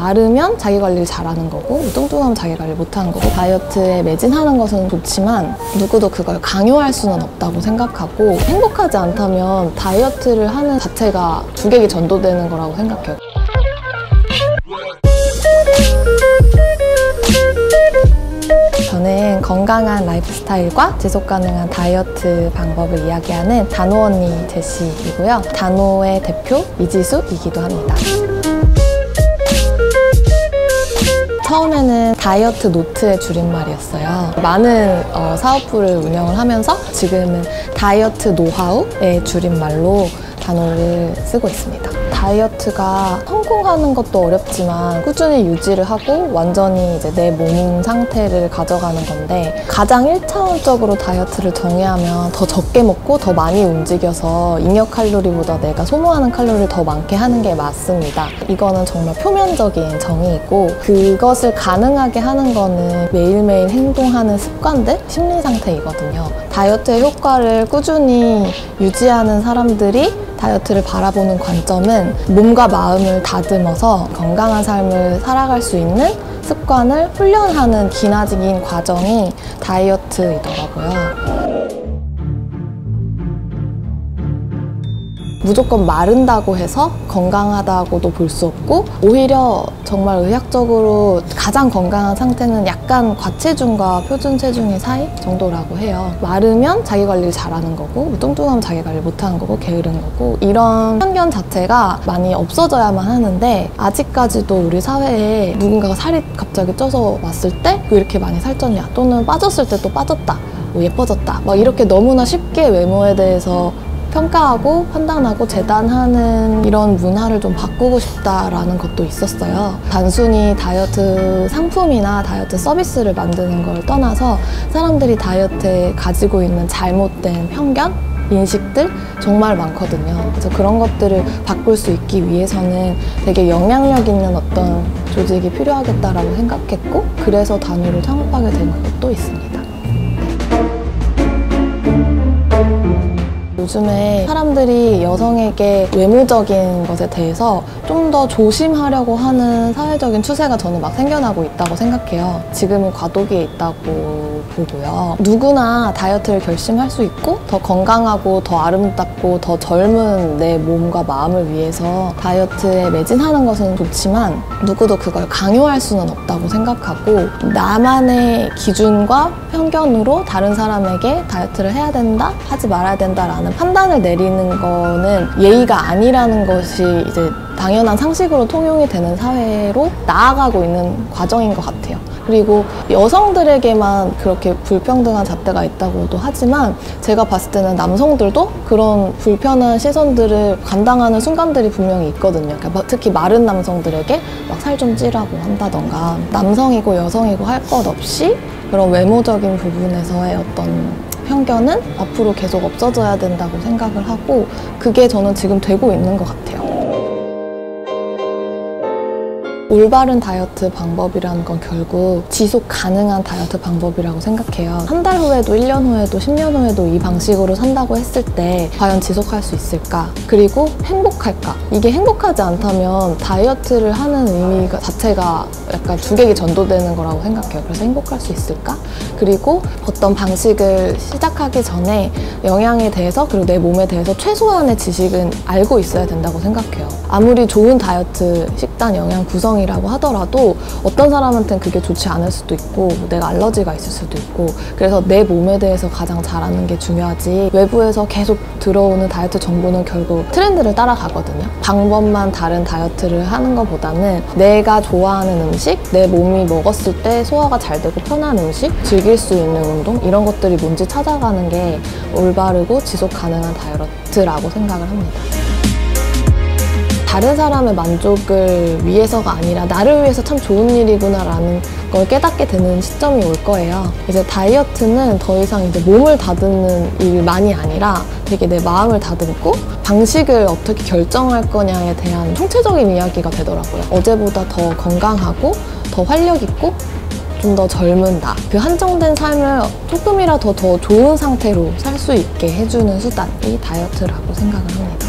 마르면 자기 관리를 잘하는 거고 뚱뚱하면 자기 관리 못하는 거고 다이어트에 매진하는 것은 좋지만 누구도 그걸 강요할 수는 없다고 생각하고 행복하지 않다면 다이어트를 하는 자체가 주객이 전도되는 거라고 생각해요. 저는 건강한 라이프 스타일과 지속 가능한 다이어트 방법을 이야기하는 단호 언니 제시이고요. 단호의 대표 이지수이기도 합니다. 처음에는 다이어트 노트의 줄임말이었어요. 많은 사업부를 운영을 하면서 지금은 다이어트 노하우의 줄임말로 단호를 쓰고 있습니다. 다이어트가 성공하는 것도 어렵지만 꾸준히 유지를 하고 완전히 이제 내 몸 상태를 가져가는 건데 가장 1차원적으로 다이어트를 정의하면 더 적게 먹고 더 많이 움직여서 잉여 칼로리보다 내가 소모하는 칼로리를 더 많게 하는 게 맞습니다. 이거는 정말 표면적인 정의이고 그것을 가능하게 하는 거는 매일매일 행동하는 습관들, 심리 상태이거든요. 다이어트의 효과를 꾸준히 유지하는 사람들이 다이어트를 바라보는 관점은 몸과 마음을 다듬어서 건강한 삶을 살아갈 수 있는 습관을 훈련하는 기나긴 과정이 다이어트이더라고요. 무조건 마른다고 해서 건강하다고도 볼 수 없고 오히려 정말 의학적으로 가장 건강한 상태는 약간 과체중과 표준 체중의 사이 정도라고 해요. 마르면 자기 관리를 잘하는 거고 뚱뚱하면 자기 관리 못하는 거고 게으른 거고 이런 편견 자체가 많이 없어져야만 하는데 아직까지도 우리 사회에 누군가가 살이 갑자기 쪄서 왔을 때 왜 이렇게 많이 살쪘냐 또는 빠졌을 때 또 빠졌다 뭐 예뻐졌다 막 이렇게 너무나 쉽게 외모에 대해서 평가하고 판단하고 재단하는 이런 문화를 좀 바꾸고 싶다라는 것도 있었어요. 단순히 다이어트 상품이나 다이어트 서비스를 만드는 걸 떠나서 사람들이 다이어트에 가지고 있는 잘못된 편견? 인식들 정말 많거든요. 그래서 그런 것들을 바꿀 수 있기 위해서는 되게 영향력 있는 어떤 조직이 필요하겠다라고 생각했고 그래서 단호를 창업하게 된 것도 있습니다. 요즘에 사람들이 여성에게 외모적인 것에 대해서 좀 더 조심하려고 하는 사회적인 추세가 저는 막 생겨나고 있다고 생각해요. 지금은 과도기에 있다고 보고요. 누구나 다이어트를 결심할 수 있고 더 건강하고 더 아름답고 더 젊은 내 몸과 마음을 위해서 다이어트에 매진하는 것은 좋지만 누구도 그걸 강요할 수는 없다고 생각하고 나만의 기준과 편견으로 다른 사람에게 다이어트를 해야 된다, 하지 말아야 된다라는 판단을 내리는 거는 예의가 아니라는 것이 이제 당연한 상식으로 통용이 되는 사회로 나아가고 있는 과정인 것 같아요. 그리고 여성들에게만 그렇게 불평등한 잣대가 있다고도 하지만 제가 봤을 때는 남성들도 그런 불편한 시선들을 감당하는 순간들이 분명히 있거든요. 그러니까 특히 마른 남성들에게 막 살 좀 찌라고 한다던가 남성이고 여성이고 할 것 없이 그런 외모적인 부분에서의 어떤 편견은 앞으로 계속 없어져야 된다고 생각을 하고 그게 저는 지금 되고 있는 것 같아요. 올바른 다이어트 방법이라는 건 결국 지속 가능한 다이어트 방법이라고 생각해요. 한 달 후에도 1년 후에도 10년 후에도 이 방식으로 산다고 했을 때 과연 지속할 수 있을까? 그리고 행복할까? 이게 행복하지 않다면 다이어트를 하는 의미 자체가 약간 주객이 전도되는 거라고 생각해요. 그래서 행복할 수 있을까? 그리고 어떤 방식을 시작하기 전에 영양에 대해서 그리고 내 몸에 대해서 최소한의 지식은 알고 있어야 된다고 생각해요. 아무리 좋은 다이어트 식단 영양 구성 이라고 하더라도 어떤 사람한테는 그게 좋지 않을 수도 있고 내가 알러지가 있을 수도 있고 그래서 내 몸에 대해서 가장 잘 아는 게 중요하지 외부에서 계속 들어오는 다이어트 정보는 결국 트렌드를 따라가거든요. 방법만 다른 다이어트를 하는 것보다는 내가 좋아하는 음식, 내 몸이 먹었을 때 소화가 잘 되고 편한 음식, 즐길 수 있는 운동 이런 것들이 뭔지 찾아가는 게 올바르고 지속 가능한 다이어트라고 생각을 합니다. 다른 사람의 만족을 위해서가 아니라 나를 위해서 참 좋은 일이구나 라는 걸 깨닫게 되는 시점이 올 거예요. 이제 다이어트는 더 이상 이제 몸을 다듬는 일만이 아니라 되게 내 마음을 다듬고 방식을 어떻게 결정할 거냐에 대한 총체적인 이야기가 되더라고요. 어제보다 더 건강하고 더 활력 있고 좀 더 젊은 나, 그 한정된 삶을 조금이라도 더 좋은 상태로 살 수 있게 해주는 수단이 다이어트라고 생각을 합니다.